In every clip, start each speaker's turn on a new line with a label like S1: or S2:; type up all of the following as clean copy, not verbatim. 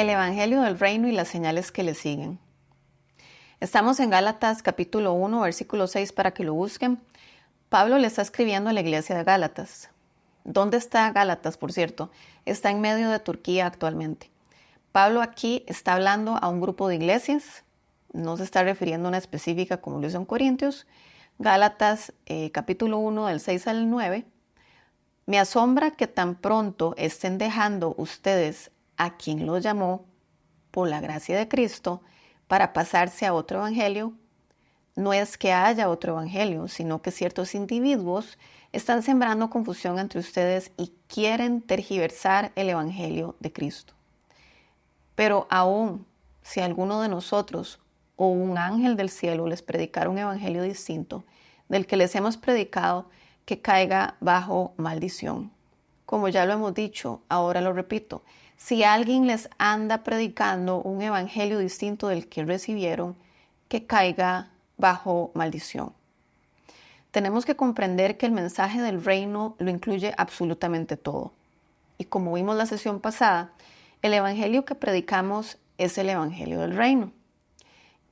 S1: El Evangelio del Reino y las señales que le siguen. Estamos en Gálatas capítulo 1, versículo 6 para que lo busquen. Pablo le está escribiendo a la iglesia de Gálatas. ¿Dónde está Gálatas, por cierto? Está en medio de Turquía actualmente. Pablo aquí está hablando a un grupo de iglesias, no se está refiriendo a una específica como lo hizo en Corintios. Gálatas capítulo 1 del 6 al 9. Me asombra que tan pronto estén dejando ustedes a quien los llamó por la gracia de Cristo para pasarse a otro evangelio. No es que haya otro evangelio, sino que ciertos individuos están sembrando confusión entre ustedes y quieren tergiversar el evangelio de Cristo. Pero aún si alguno de nosotros o un ángel del cielo les predicara un evangelio distinto del que les hemos predicado, que caiga bajo maldición. Como ya lo hemos dicho, ahora lo repito, si alguien les anda predicando un evangelio distinto del que recibieron, que caiga bajo maldición. Tenemos que comprender que el mensaje del reino lo incluye absolutamente todo. Y como vimos la sesión pasada, el evangelio que predicamos es el evangelio del reino,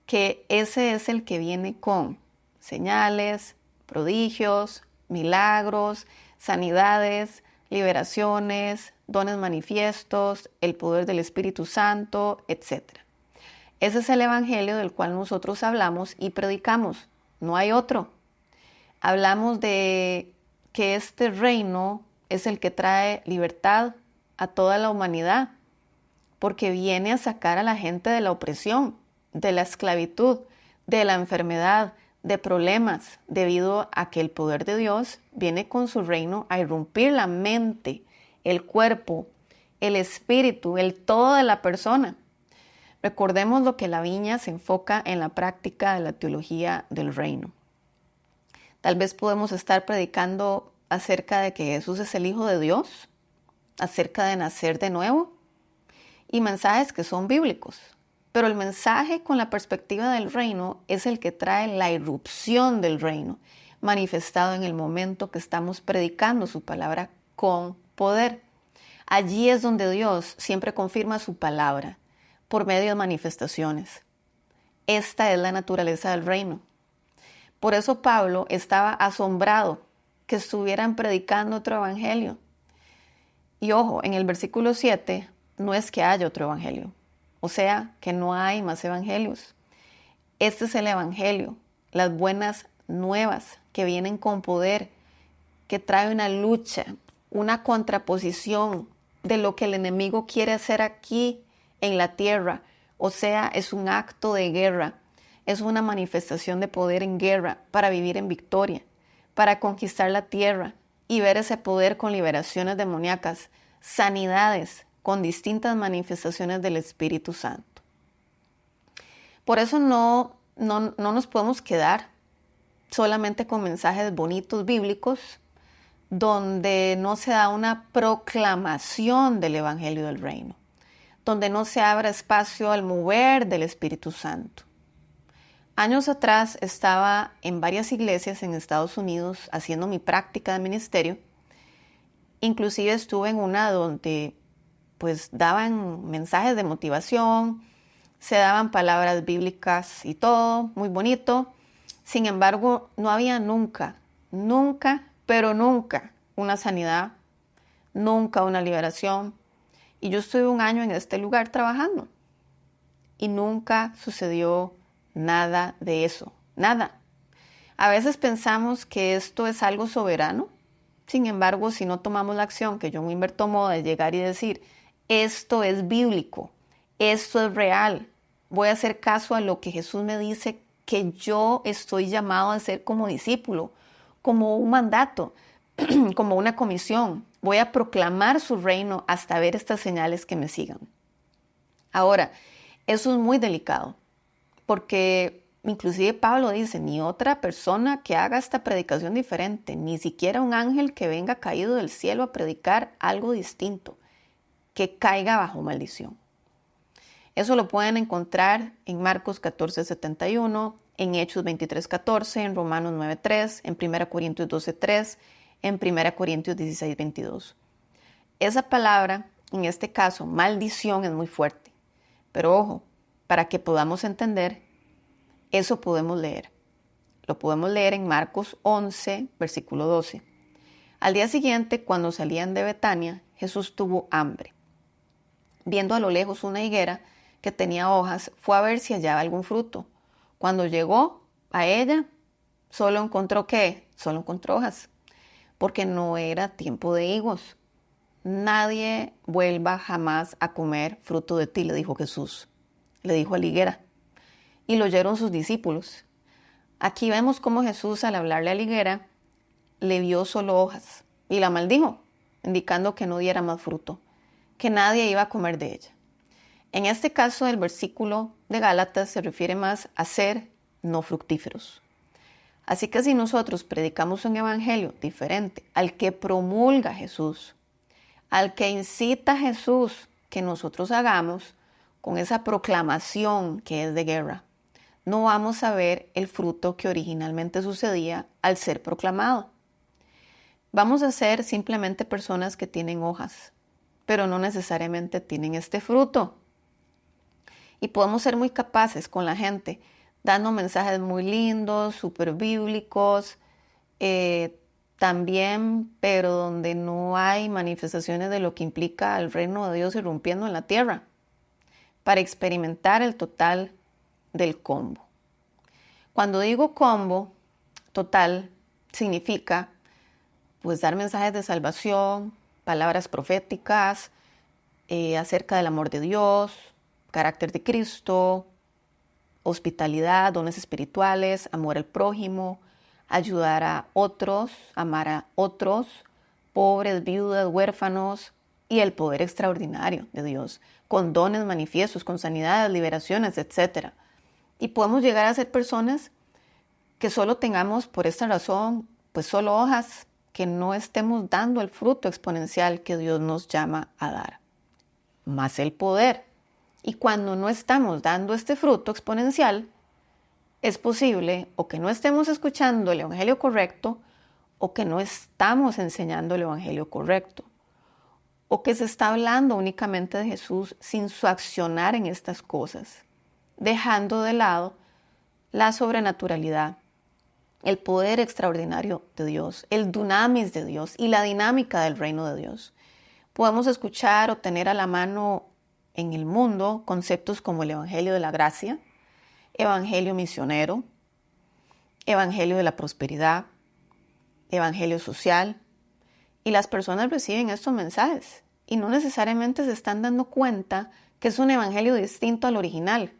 S1: que ese es el que viene con señales, prodigios, milagros, sanidades, liberaciones, dones manifiestos, el poder del Espíritu Santo, etc. Ese es el evangelio del cual nosotros hablamos y predicamos. No hay otro. Hablamos de que este reino es el que trae libertad a toda la humanidad, porque viene a sacar a la gente de la opresión, de la esclavitud, de la enfermedad, de problemas, debido a que el poder de Dios viene con su reino a irrumpir la mente, el cuerpo, el espíritu, el todo de la persona. Recordemos lo que la viña se enfoca en la práctica de la teología del reino. Tal vez podemos estar predicando acerca de que Jesús es el Hijo de Dios, acerca de nacer de nuevo, y mensajes que son bíblicos. Pero el mensaje con la perspectiva del reino es el que trae la irrupción del reino, manifestado en el momento que estamos predicando su palabra con poder. Allí es donde Dios siempre confirma su palabra, por medio de manifestaciones. Esta es la naturaleza del reino. Por eso Pablo estaba asombrado que estuvieran predicando otro evangelio. Y ojo, en el versículo 7 no es que haya otro evangelio. O sea, que no hay más evangelios. Este es el evangelio, las buenas nuevas que vienen con poder, que trae una lucha, una contraposición de lo que el enemigo quiere hacer aquí en la tierra. O sea, es un acto de guerra, es una manifestación de poder en guerra para vivir en victoria, para conquistar la tierra y ver ese poder con liberaciones demoníacas, sanidades, con distintas manifestaciones del Espíritu Santo. Por eso no nos podemos quedar solamente con mensajes bonitos bíblicos, donde no se da una proclamación del Evangelio del Reino, donde no se abra espacio al mover del Espíritu Santo. Años atrás estaba en varias iglesias en Estados Unidos haciendo mi práctica de ministerio. Inclusive estuve en una donde pues daban mensajes de motivación, se daban palabras bíblicas y todo, muy bonito. Sin embargo, no había nunca una sanidad, nunca una liberación. Y yo estuve un año en este lugar trabajando y nunca sucedió nada de eso, nada. A veces pensamos que esto es algo soberano. Sin embargo, si no tomamos la acción que John Wimber tomó de llegar y decir, esto es bíblico, esto es real, voy a hacer caso a lo que Jesús me dice que yo estoy llamado a hacer como discípulo, como un mandato, como una comisión. Voy a proclamar su reino hasta ver estas señales que me sigan. Ahora, eso es muy delicado, porque inclusive Pablo dice, ni otra persona que haga esta predicación diferente, ni siquiera un ángel que venga caído del cielo a predicar algo distinto, que caiga bajo maldición. Eso lo pueden encontrar en Marcos 14:71, en Hechos 23:14, en Romanos 9:3, en 1 Corintios 12:3, en 1 Corintios 16:22. Esa palabra, en este caso, maldición, es muy fuerte. Pero ojo, para que podamos entender, eso podemos leer. Lo podemos leer en Marcos 11, versículo 12. Al día siguiente, cuando salían de Betania, Jesús tuvo hambre. Viendo a lo lejos una higuera que tenía hojas, fue a ver si hallaba algún fruto. Cuando llegó a ella, solo encontró hojas, porque no era tiempo de higos. Nadie vuelva jamás a comer fruto de ti, le dijo Jesús. Le dijo a la higuera. Y lo oyeron sus discípulos. Aquí vemos cómo Jesús, al hablarle a la higuera, le vio solo hojas y la maldijo, indicando que no diera más fruto, que nadie iba a comer de ella. En este caso, el versículo de Gálatas se refiere más a ser no fructíferos. Así que si nosotros predicamos un evangelio diferente al que promulga Jesús, al que incita a Jesús que nosotros hagamos, con esa proclamación que es de guerra, no vamos a ver el fruto que originalmente sucedía al ser proclamado. Vamos a ser simplemente personas que tienen hojas, pero no necesariamente tienen este fruto. Y podemos ser muy capaces con la gente, dando mensajes muy lindos, súper bíblicos, también, pero donde no hay manifestaciones de lo que implica el reino de Dios irrumpiendo en la tierra, para experimentar el total del combo. Cuando digo combo, total, significa pues dar mensajes de salvación, palabras proféticas, acerca del amor de Dios, carácter de Cristo, hospitalidad, dones espirituales, amor al prójimo, ayudar a otros, amar a otros, pobres, viudas, huérfanos, y el poder extraordinario de Dios, con dones manifiestos, con sanidades, liberaciones, etc. Y podemos llegar a ser personas que solo tengamos por esta razón, pues solo hojas, que no estemos dando el fruto exponencial que Dios nos llama a dar, más el poder. Y cuando no estamos dando este fruto exponencial, es posible o que no estemos escuchando el evangelio correcto, o que no estamos enseñando el evangelio correcto, o que se está hablando únicamente de Jesús sin su accionar en estas cosas, dejando de lado la sobrenaturalidad, el poder extraordinario de Dios, el dunamis de Dios y la dinámica del reino de Dios. Podemos escuchar o tener a la mano en el mundo conceptos como el evangelio de la gracia, evangelio misionero, evangelio de la prosperidad, evangelio social, y las personas reciben estos mensajes y no necesariamente se están dando cuenta que es un evangelio distinto al original,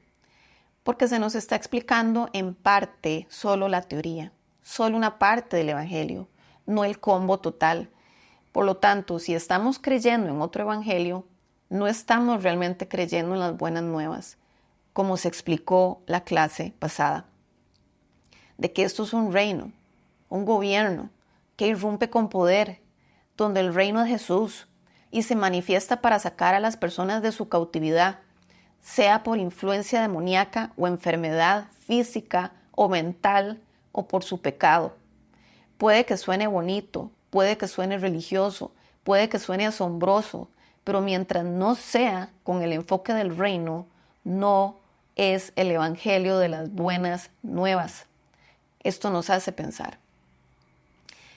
S1: porque se nos está explicando en parte solo la teoría, solo una parte del evangelio, no el combo total. Por lo tanto, si estamos creyendo en otro evangelio, no estamos realmente creyendo en las buenas nuevas, como se explicó la clase pasada, de que esto es un reino, un gobierno que irrumpe con poder, donde el reino de Jesús y se manifiesta para sacar a las personas de su cautividad, sea por influencia demoníaca o enfermedad física o mental o por su pecado. Puede que suene bonito, puede que suene religioso, puede que suene asombroso, pero mientras no sea con el enfoque del reino, no es el evangelio de las buenas nuevas. Esto nos hace pensar.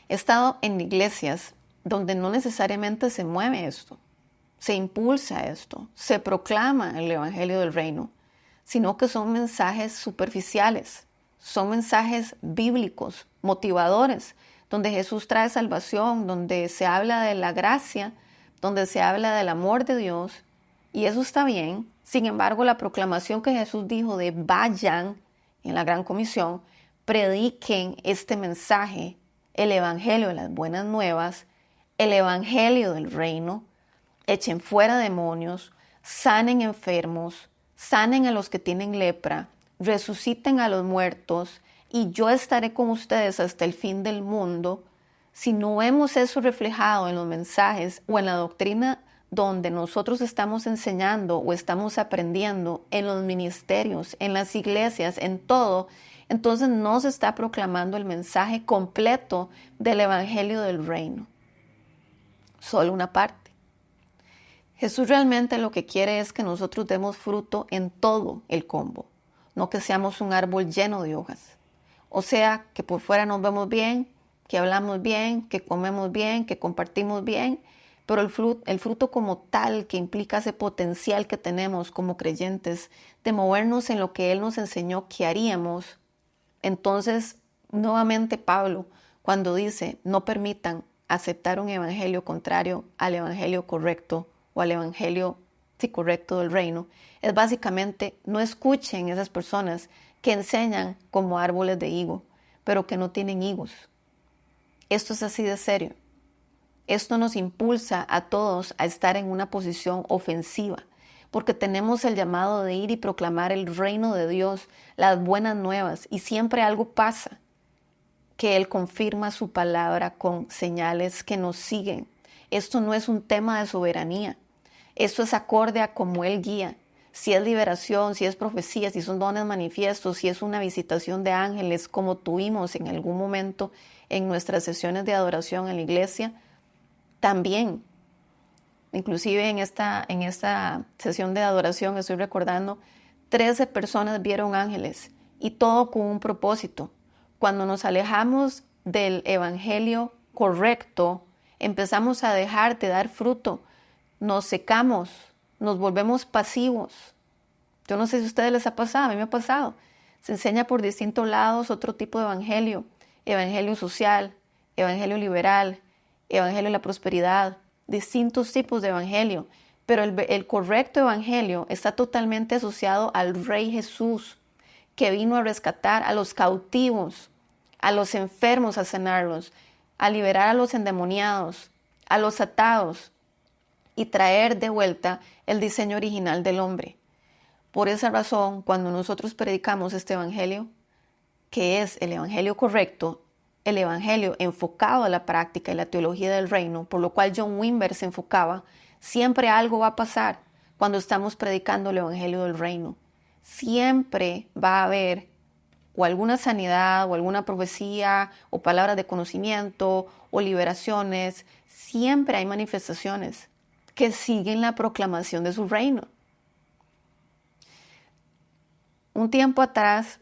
S1: He estado en iglesias donde no necesariamente se mueve esto, se impulsa esto, se proclama el evangelio del reino, sino que son mensajes superficiales, son mensajes bíblicos, motivadores, donde Jesús trae salvación, donde se habla de la gracia, donde se habla del amor de Dios, y eso está bien. Sin embargo, la proclamación que Jesús dijo de vayan en la Gran Comisión, prediquen este mensaje, el evangelio de las buenas nuevas, el evangelio del reino, echen fuera demonios, sanen enfermos, sanen a los que tienen lepra, resuciten a los muertos, y yo estaré con ustedes hasta el fin del mundo. Si no vemos eso reflejado en los mensajes o en la doctrina donde nosotros estamos enseñando o estamos aprendiendo, en los ministerios, en las iglesias, en todo, entonces no se está proclamando el mensaje completo del evangelio del reino. Solo una parte. Jesús realmente lo que quiere es que nosotros demos fruto en todo el combo, no que seamos un árbol lleno de hojas. O sea, que por fuera nos vemos bien, que hablamos bien, que comemos bien, que compartimos bien, pero el fruto como tal, que implica ese potencial que tenemos como creyentes de movernos en lo que Él nos enseñó que haríamos. Entonces, nuevamente Pablo, cuando dice, no permitan aceptar un evangelio contrario al evangelio correcto o al evangelio correcto del reino, es básicamente no escuchen esas personas que enseñan como árboles de higo, pero que no tienen higos. Esto es así de serio. Esto nos impulsa a todos a estar en una posición ofensiva, porque tenemos el llamado de ir y proclamar el reino de Dios, las buenas nuevas, y siempre algo pasa, que Él confirma su palabra con señales que nos siguen. Esto no es un tema de soberanía, esto es acorde a cómo Él guía. Si es liberación, si es profecía, si son dones manifiestos, si es una visitación de ángeles, como tuvimos en algún momento en nuestras sesiones de adoración en la iglesia, también. Inclusive en esta sesión de adoración estoy recordando, 13 personas vieron ángeles y todo con un propósito. Cuando nos alejamos del evangelio correcto, empezamos a dejar de dar fruto, nos secamos, nos volvemos pasivos. Yo no sé si a ustedes les ha pasado, a mí me ha pasado. Se enseña por distintos lados otro tipo de evangelio, evangelio social, evangelio liberal, evangelio de la prosperidad, distintos tipos de evangelio, pero el correcto evangelio está totalmente asociado al Rey Jesús, que vino a rescatar a los cautivos, a los enfermos a sanarlos, a liberar a los endemoniados, a los atados y traer de vuelta el diseño original del hombre. Por esa razón, cuando nosotros predicamos este evangelio, que es el evangelio correcto, el evangelio enfocado a la práctica y la teología del reino, por lo cual John Wimber se enfocaba, siempre algo va a pasar cuando estamos predicando el evangelio del reino. Siempre va a haber o alguna sanidad, o alguna profecía, o palabras de conocimiento, o liberaciones. Siempre hay manifestaciones que siguen la proclamación de su reino. Un tiempo atrás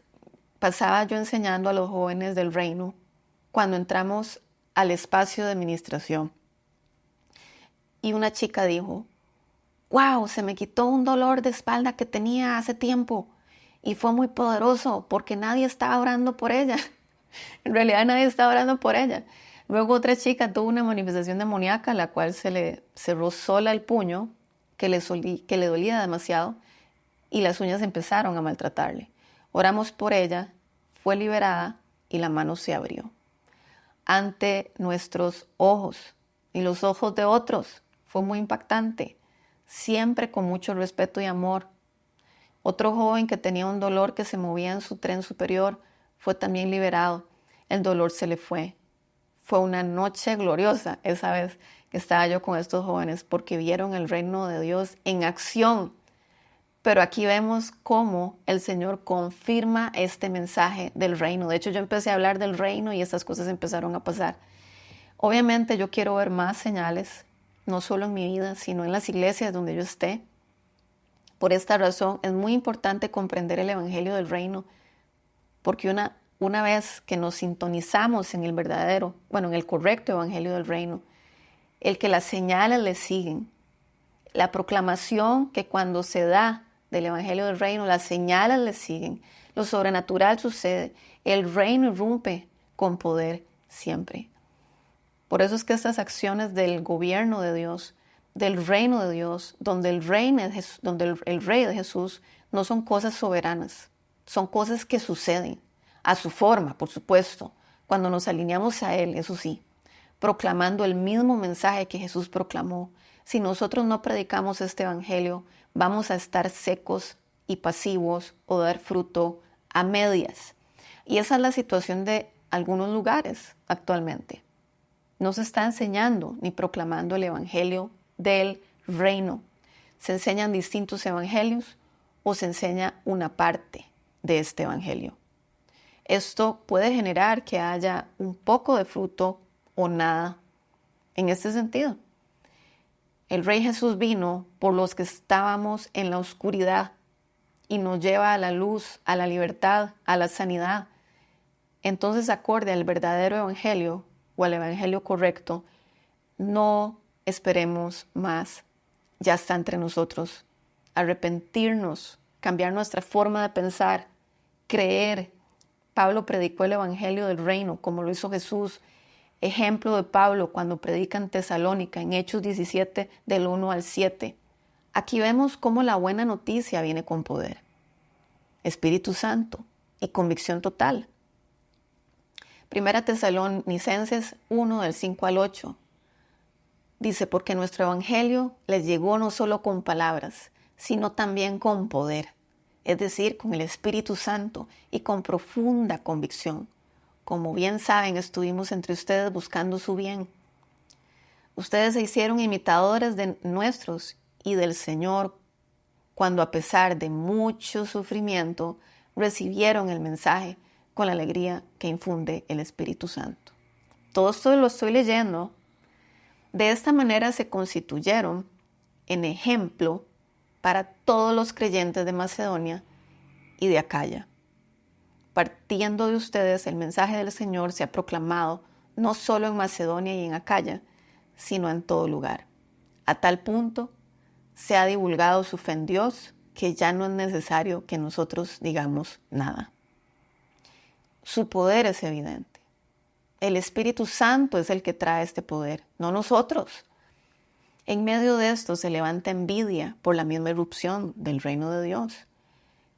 S1: pasaba yo enseñando a los jóvenes del reino cuando entramos al espacio de administración. Y una chica dijo, wow, se me quitó un dolor de espalda que tenía hace tiempo. Y fue muy poderoso porque nadie estaba orando por ella. En realidad nadie estaba orando por ella. Luego otra chica tuvo una manifestación demoníaca, la cual se le cerró sola el puño, que le dolía demasiado, y las uñas empezaron a maltratarle. Oramos por ella, fue liberada y la mano se abrió. Ante nuestros ojos y los ojos de otros. Fue muy impactante, siempre con mucho respeto y amor. Otro joven que tenía un dolor que se movía en su tren superior fue también liberado. El dolor se le fue. Fue una noche gloriosa esa vez que estaba yo con estos jóvenes porque vieron el reino de Dios en acción. Pero aquí vemos cómo el Señor confirma este mensaje del reino. De hecho, yo empecé a hablar del reino y estas cosas empezaron a pasar. Obviamente yo quiero ver más señales, no solo en mi vida, sino en las iglesias donde yo esté. Por esta razón es muy importante comprender el evangelio del reino, porque una vez que nos sintonizamos en el verdadero, en el correcto evangelio del reino, el que las señales le siguen, la proclamación que cuando se da del evangelio del reino, las señales le siguen, lo sobrenatural sucede, el reino irrumpe con poder siempre. Por eso es que estas acciones del gobierno de Dios, del reino de Dios, donde el rey de Jesús no son cosas soberanas, son cosas que suceden a su forma, por supuesto, cuando nos alineamos a Él, eso sí, proclamando el mismo mensaje que Jesús proclamó. Si nosotros no predicamos este evangelio, vamos a estar secos y pasivos o dar fruto a medias. Y esa es la situación de algunos lugares actualmente. No se está enseñando ni proclamando el evangelio del reino. Se enseñan distintos evangelios o se enseña una parte de este evangelio. Esto puede generar que haya un poco de fruto o nada en este sentido. El Rey Jesús vino por los que estábamos en la oscuridad y nos lleva a la luz, a la libertad, a la sanidad. Entonces, acorde al verdadero evangelio o al evangelio correcto, no esperemos más. Ya está entre nosotros. Arrepentirnos, cambiar nuestra forma de pensar, creer. Pablo predicó el evangelio del reino como lo hizo Jesús. Ejemplo de Pablo cuando predica en Tesalónica, en Hechos 17, del 1 al 7. Aquí vemos cómo la buena noticia viene con poder, Espíritu Santo y convicción total. Primera Tesalonicenses 1, del 5 al 8. Dice, porque nuestro evangelio les llegó no solo con palabras, sino también con poder, es decir, con el Espíritu Santo y con profunda convicción. Como bien saben, estuvimos entre ustedes buscando su bien. Ustedes se hicieron imitadores de nuestros y del Señor cuando a pesar de mucho sufrimiento recibieron el mensaje con la alegría que infunde el Espíritu Santo. Todo esto lo estoy leyendo. De esta manera se constituyeron en ejemplo para todos los creyentes de Macedonia y de Acaya. Partiendo de ustedes, el mensaje del Señor se ha proclamado no solo en Macedonia y en Acaya, sino en todo lugar. A tal punto se ha divulgado su fe en Dios que ya no es necesario que nosotros digamos nada. Su poder es evidente. El Espíritu Santo es el que trae este poder, no nosotros. En medio de esto se levanta envidia por la misma irrupción del reino de Dios.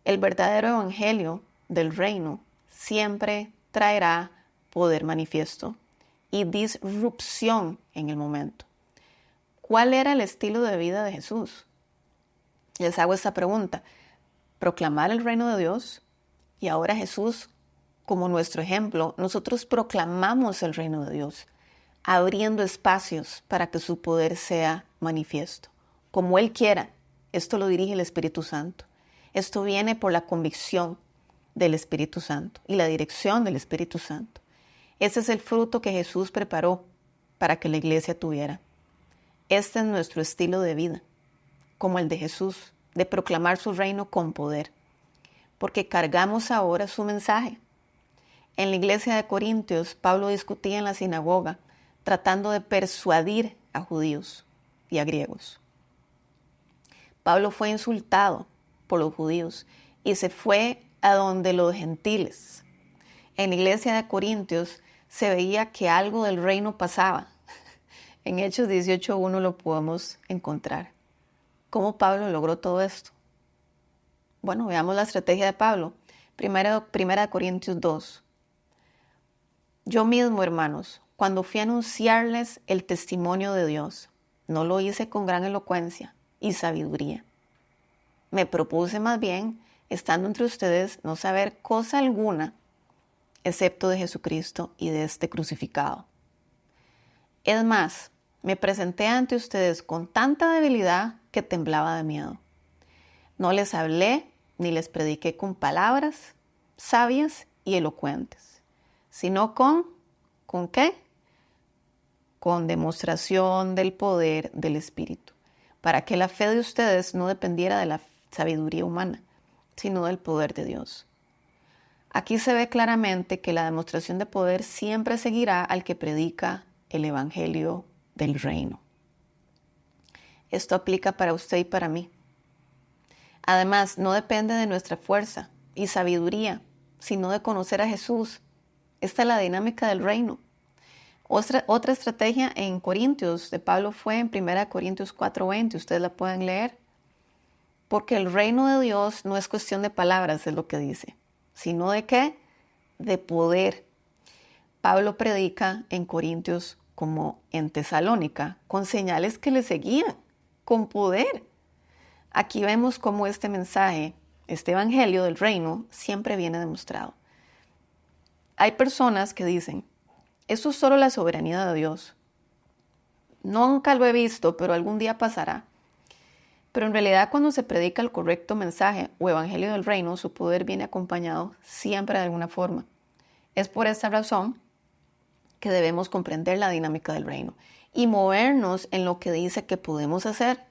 S1: El verdadero evangelio del reino siempre traerá poder manifiesto y disrupción en el momento. ¿Cuál era el estilo de vida de Jesús? Les hago esta pregunta. Proclamar el reino de Dios, y ahora Jesús, como nuestro ejemplo, nosotros proclamamos el reino de Dios, abriendo espacios para que su poder sea manifiesto. Como Él quiera, esto lo dirige el Espíritu Santo. Esto viene por la convicción del Espíritu Santo y la dirección del Espíritu Santo. Ese es el fruto que Jesús preparó para que la iglesia tuviera. Este es nuestro estilo de vida, como el de Jesús, de proclamar su reino con poder, porque cargamos ahora su mensaje. En la iglesia de Corintios, Pablo discutía en la sinagoga, tratando de persuadir a judíos y a griegos. Pablo fue insultado por los judíos y se fue a donde los gentiles. En la iglesia de Corintios se veía que algo del reino pasaba. En Hechos 18:1 lo podemos encontrar. ¿Cómo Pablo logró todo esto? Bueno, veamos la estrategia de Pablo. Primera Corintios 2. Yo mismo, hermanos, cuando fui a anunciarles el testimonio de Dios, no lo hice con gran elocuencia y sabiduría. Me propuse más bien, estando entre ustedes, no saber cosa alguna, excepto de Jesucristo y de este crucificado. Es más, me presenté ante ustedes con tanta debilidad que temblaba de miedo. No les hablé ni les prediqué con palabras sabias y elocuentes, sino ¿con qué? Con demostración del poder del Espíritu, para que la fe de ustedes no dependiera de la sabiduría humana, sino del poder de Dios. Aquí se ve claramente que la demostración de poder siempre seguirá al que predica el Evangelio del reino. Esto aplica para usted y para mí. Además, no depende de nuestra fuerza y sabiduría, sino de conocer a Jesús. Esta es la dinámica del reino. Otra estrategia en Corintios de Pablo fue en 1 Corintios 4:20. Ustedes la pueden leer. Porque el reino de Dios no es cuestión de palabras, es lo que dice, sino de ¿qué? De poder. Pablo predica en Corintios como en Tesalónica, con señales que le seguían, con poder. Aquí vemos cómo este mensaje, este evangelio del reino, siempre viene demostrado. Hay personas que dicen, eso es solo la soberanía de Dios. Nunca lo he visto, pero algún día pasará. Pero en realidad cuando se predica el correcto mensaje o evangelio del reino, su poder viene acompañado siempre de alguna forma. Es por esta razón que debemos comprender la dinámica del reino y movernos en lo que dice que podemos hacer,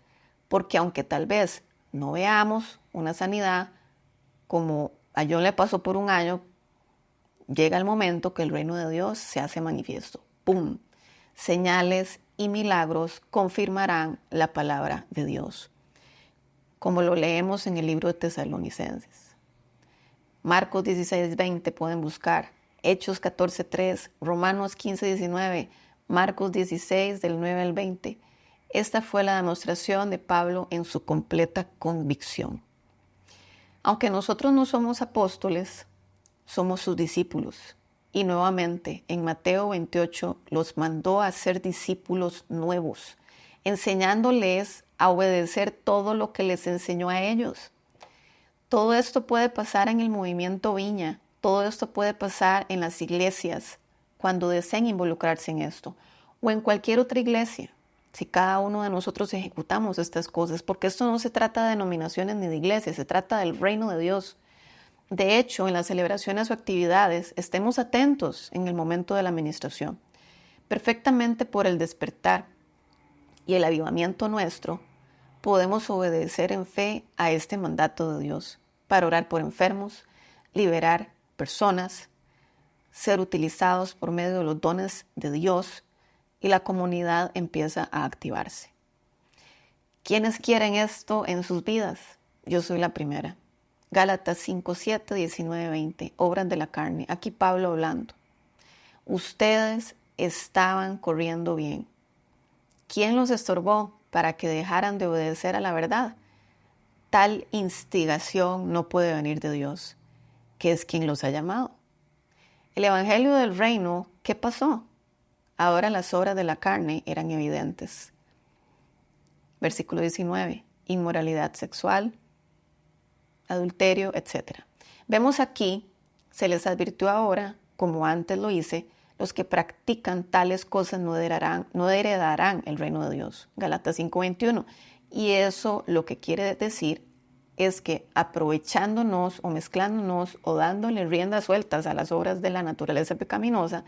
S1: porque aunque tal vez no veamos una sanidad como a John le pasó por un año, llega el momento que el reino de Dios se hace manifiesto. ¡Pum! Señales y milagros confirmarán la palabra de Dios, como lo leemos en el libro de Tesalonicenses. Marcos 16:20 pueden buscar, Hechos 14:3, Romanos 15:19, Marcos 16 del 9 al 20. Esta fue la demostración de Pablo en su completa convicción. Aunque nosotros no somos apóstoles, somos sus discípulos. Y nuevamente, en Mateo 28, los mandó a ser discípulos nuevos, enseñándoles a obedecer todo lo que les enseñó a ellos. Todo esto puede pasar en el movimiento Viña, todo esto puede pasar en las iglesias, cuando deseen involucrarse en esto, o en cualquier otra iglesia, si cada uno de nosotros ejecutamos estas cosas, porque esto no se trata de denominaciones ni de iglesias, se trata del reino de Dios. De hecho, en las celebraciones o actividades, estemos atentos en el momento de la administración. Perfectamente por el despertar y el avivamiento nuestro, podemos obedecer en fe a este mandato de Dios para orar por enfermos, liberar personas, ser utilizados por medio de los dones de Dios y la comunidad empieza a activarse. ¿Quiénes quieren esto en sus vidas? Yo soy la primera. Gálatas 5:7, 19, 20, obras de la carne. Aquí Pablo hablando. Ustedes estaban corriendo bien. ¿Quién los estorbó para que dejaran de obedecer a la verdad? Tal instigación no puede venir de Dios, que es quien los ha llamado. El evangelio del reino, ¿qué pasó? Ahora las obras de la carne eran evidentes. Versículo 19, inmoralidad sexual, adulterio, etc. Vemos aquí, se les advirtió ahora, como antes lo hice, los que practican tales cosas no heredarán el reino de Dios. Gálatas 5:21. Y eso lo que quiere decir es que aprovechándonos o mezclándonos o dándole riendas sueltas a las obras de la naturaleza pecaminosa,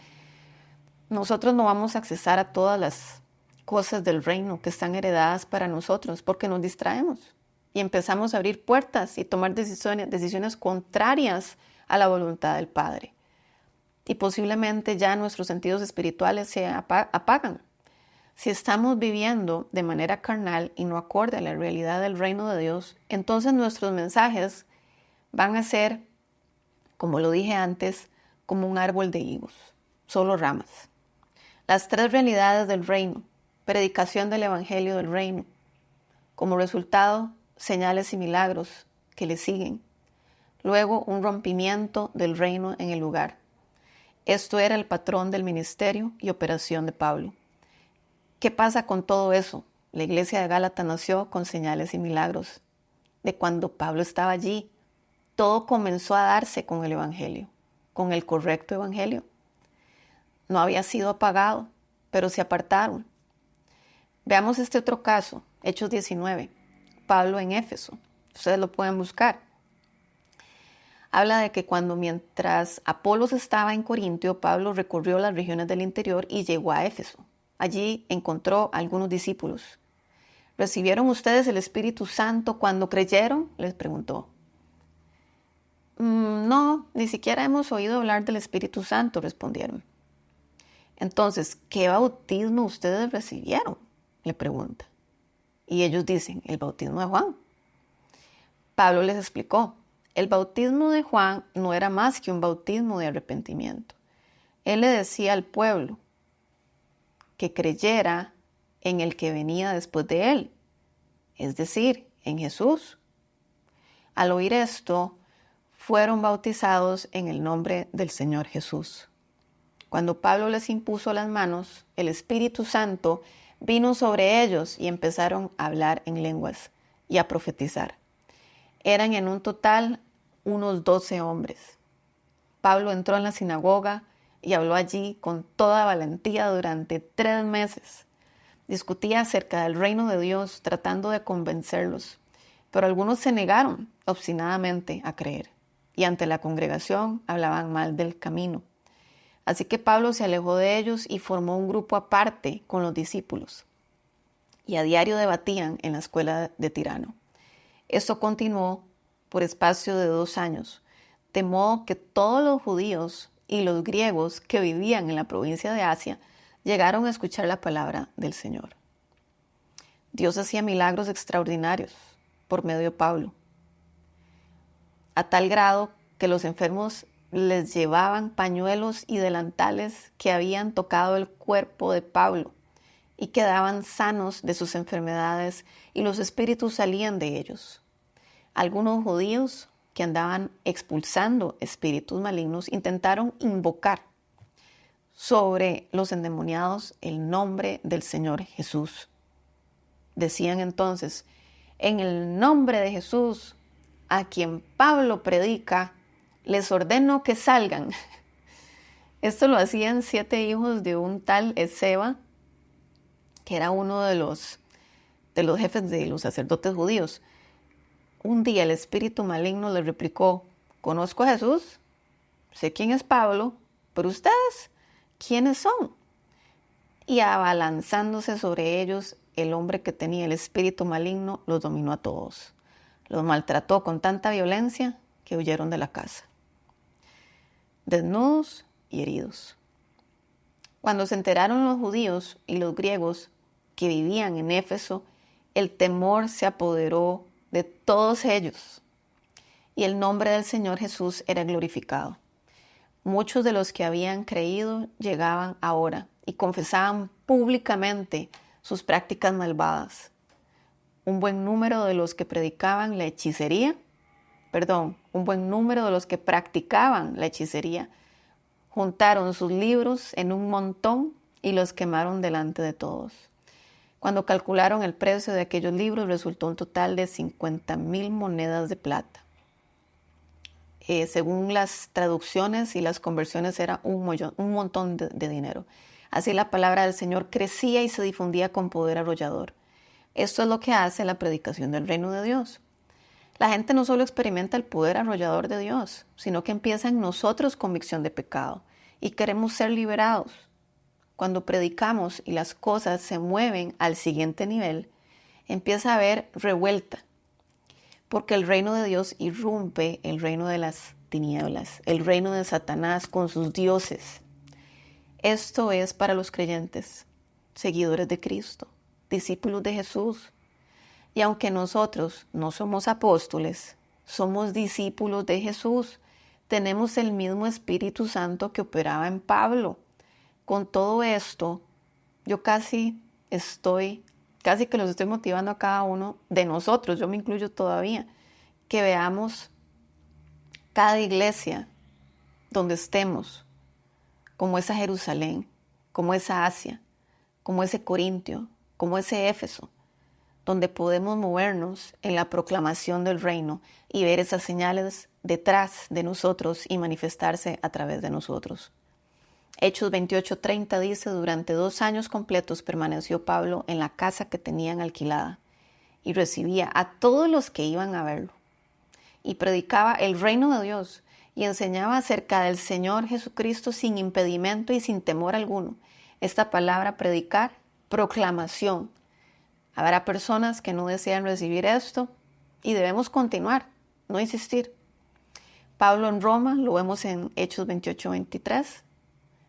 S1: nosotros no vamos a accesar a todas las cosas del reino que están heredadas para nosotros porque nos distraemos y empezamos a abrir puertas y tomar decisiones contrarias a la voluntad del Padre. Y posiblemente ya nuestros sentidos espirituales se apagan. Si estamos viviendo de manera carnal y no acorde a la realidad del reino de Dios, entonces nuestros mensajes van a ser, como lo dije antes, como un árbol de higos, solo ramas. Las tres realidades del reino, predicación del evangelio del reino, como resultado, señales y milagros que le siguen. Luego, un rompimiento del reino en el lugar. Esto era el patrón del ministerio y operación de Pablo. ¿Qué pasa con todo eso? La iglesia de Gálatas nació con señales y milagros. De cuando Pablo estaba allí, todo comenzó a darse con el evangelio, con el correcto evangelio. No había sido apagado, pero se apartaron. Veamos este otro caso, Hechos 19, Pablo en Éfeso. Ustedes lo pueden buscar. Habla de que mientras Apolos estaba en Corintio, Pablo recorrió las regiones del interior y llegó a Éfeso. Allí encontró a algunos discípulos. ¿Recibieron ustedes el Espíritu Santo cuando creyeron?, les preguntó. No, ni siquiera hemos oído hablar del Espíritu Santo, respondieron. Entonces, ¿qué bautismo ustedes recibieron?, le pregunta. Y ellos dicen, el bautismo de Juan. Pablo les explicó, el bautismo de Juan no era más que un bautismo de arrepentimiento. Él le decía al pueblo que creyera en el que venía después de él, es decir, en Jesús. Al oír esto, fueron bautizados en el nombre del Señor Jesús. Cuando Pablo les impuso las manos, el Espíritu Santo vino sobre ellos y empezaron a hablar en lenguas y a profetizar. Eran en un total unos 12 hombres. Pablo entró en la sinagoga y habló allí con toda valentía durante 3 meses. Discutía acerca del reino de Dios, tratando de convencerlos, pero algunos se negaron obstinadamente a creer y ante la congregación hablaban mal del camino. Así que Pablo se alejó de ellos y formó un grupo aparte con los discípulos. Y a diario debatían en la escuela de Tirano. Esto continuó por espacio de 2 años, de modo que todos los judíos y los griegos que vivían en la provincia de Asia llegaron a escuchar la palabra del Señor. Dios hacía milagros extraordinarios por medio de Pablo, a tal grado que los enfermos les llevaban pañuelos y delantales que habían tocado el cuerpo de Pablo y quedaban sanos de sus enfermedades y los espíritus salían de ellos. Algunos judíos que andaban expulsando espíritus malignos intentaron invocar sobre los endemoniados el nombre del Señor Jesús. Decían entonces, en el nombre de Jesús, a quien Pablo predica, les ordeno que salgan. Esto lo hacían 7 hijos de un tal Esceva, que era uno de los jefes de los sacerdotes judíos. Un día el espíritu maligno le replicó, conozco a Jesús, sé quién es Pablo, pero ustedes, ¿quiénes son? Y abalanzándose sobre ellos, el hombre que tenía el espíritu maligno los dominó a todos. Los maltrató con tanta violencia que huyeron de la casa, desnudos y heridos. Cuando se enteraron los judíos y los griegos que vivían en Éfeso, el temor se apoderó de todos ellos y el nombre del Señor Jesús era glorificado. Muchos de los que habían creído llegaban ahora y confesaban públicamente sus prácticas malvadas. Un buen número de los que practicaban la hechicería, juntaron sus libros en un montón y los quemaron delante de todos. Cuando calcularon el precio de aquellos libros, resultó un total de 50,000 monedas de plata. Según las traducciones y las conversiones, era un montón de dinero. Así la palabra del Señor crecía y se difundía con poder arrollador. Esto es lo que hace la predicación del reino de Dios. La gente no solo experimenta el poder arrollador de Dios, sino que empieza en nosotros convicción de pecado y queremos ser liberados. Cuando predicamos y las cosas se mueven al siguiente nivel, empieza a haber revuelta, porque el reino de Dios irrumpe el reino de las tinieblas, el reino de Satanás con sus dioses. Esto es para los creyentes, seguidores de Cristo, discípulos de Jesús. Y aunque nosotros no somos apóstoles, somos discípulos de Jesús, tenemos el mismo Espíritu Santo que operaba en Pablo. Con todo esto, yo casi que los estoy motivando a cada uno de nosotros, yo me incluyo todavía, que veamos cada iglesia donde estemos, como esa Jerusalén, como esa Asia, como ese Corintio, como ese Éfeso, donde podemos movernos en la proclamación del reino y ver esas señales detrás de nosotros y manifestarse a través de nosotros. Hechos 28:30 dice, durante 2 años completos permaneció Pablo en la casa que tenían alquilada y recibía a todos los que iban a verlo. Y predicaba el reino de Dios y enseñaba acerca del Señor Jesucristo sin impedimento y sin temor alguno. Esta palabra predicar, proclamación. Habrá personas que no desean recibir esto y debemos continuar, no insistir. Pablo en Roma, lo vemos en Hechos 28:23.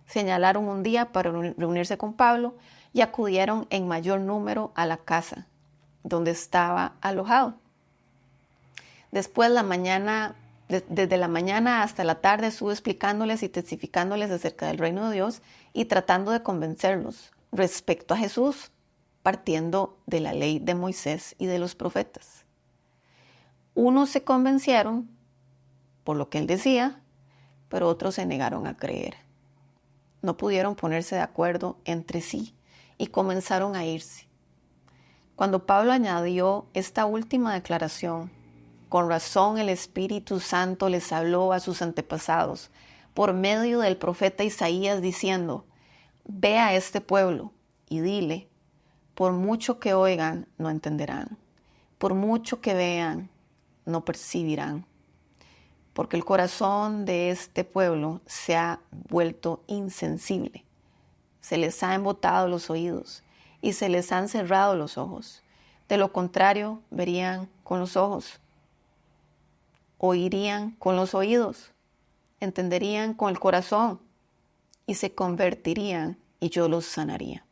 S1: Señalaron un día para reunirse con Pablo y acudieron en mayor número a la casa donde estaba alojado. Después, desde la mañana hasta la tarde, estuvo explicándoles y testificándoles acerca del reino de Dios y tratando de convencerlos respecto a Jesús, partiendo de la ley de Moisés y de los profetas. Unos se convencieron por lo que él decía, pero otros se negaron a creer. No pudieron ponerse de acuerdo entre sí y comenzaron a irse. Cuando Pablo añadió esta última declaración, con razón el Espíritu Santo les habló a sus antepasados por medio del profeta Isaías diciendo, ve a este pueblo y dile, por mucho que oigan, no entenderán, por mucho que vean, no percibirán. porque el corazón de este pueblo se ha vuelto insensible. Se les ha embotado los oídos y se les han cerrado los ojos. De lo contrario, verían con los ojos, oirían con los oídos, entenderían con el corazón y se convertirían y yo los sanaría.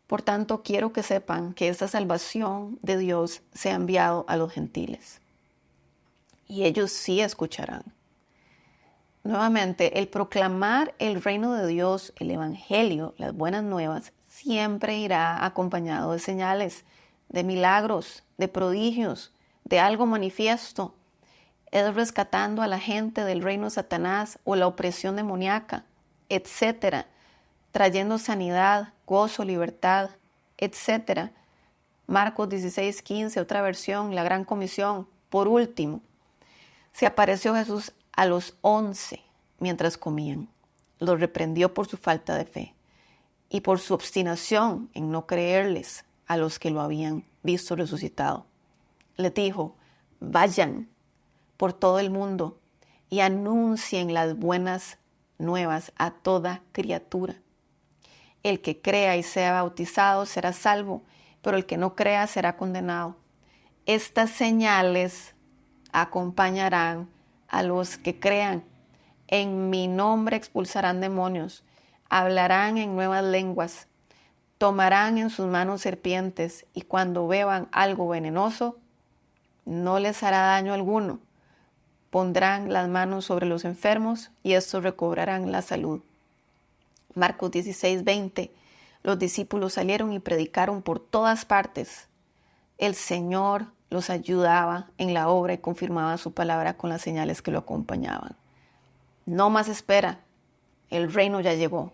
S1: Por tanto, quiero que sepan que esta salvación de Dios se ha enviado a los gentiles. Y ellos sí escucharán. Nuevamente, el proclamar el reino de Dios, el evangelio, las buenas nuevas, siempre irá acompañado de señales, de milagros, de prodigios, de algo manifiesto. Es rescatando a la gente del reino de Satanás o la opresión demoníaca, etcétera, trayendo sanidad, gozo, libertad, etcétera. Marcos 16:15, otra versión, la gran comisión. Por último, se apareció Jesús a los 11 mientras comían. Los reprendió por su falta de fe y por su obstinación en no creerles a los que lo habían visto resucitado. Les dijo, vayan por todo el mundo y anuncien las buenas nuevas a toda criatura. El que crea y sea bautizado será salvo, pero el que no crea será condenado. Estas señales acompañarán a los que crean. En mi nombre expulsarán demonios, hablarán en nuevas lenguas, tomarán en sus manos serpientes y cuando beban algo venenoso, no les hará daño alguno. Pondrán las manos sobre los enfermos y estos recobrarán la salud. Marcos 16:20. Los discípulos salieron y predicaron por todas partes. El Señor los ayudaba en la obra y confirmaba su palabra con las señales que lo acompañaban. No más espera, el reino ya llegó.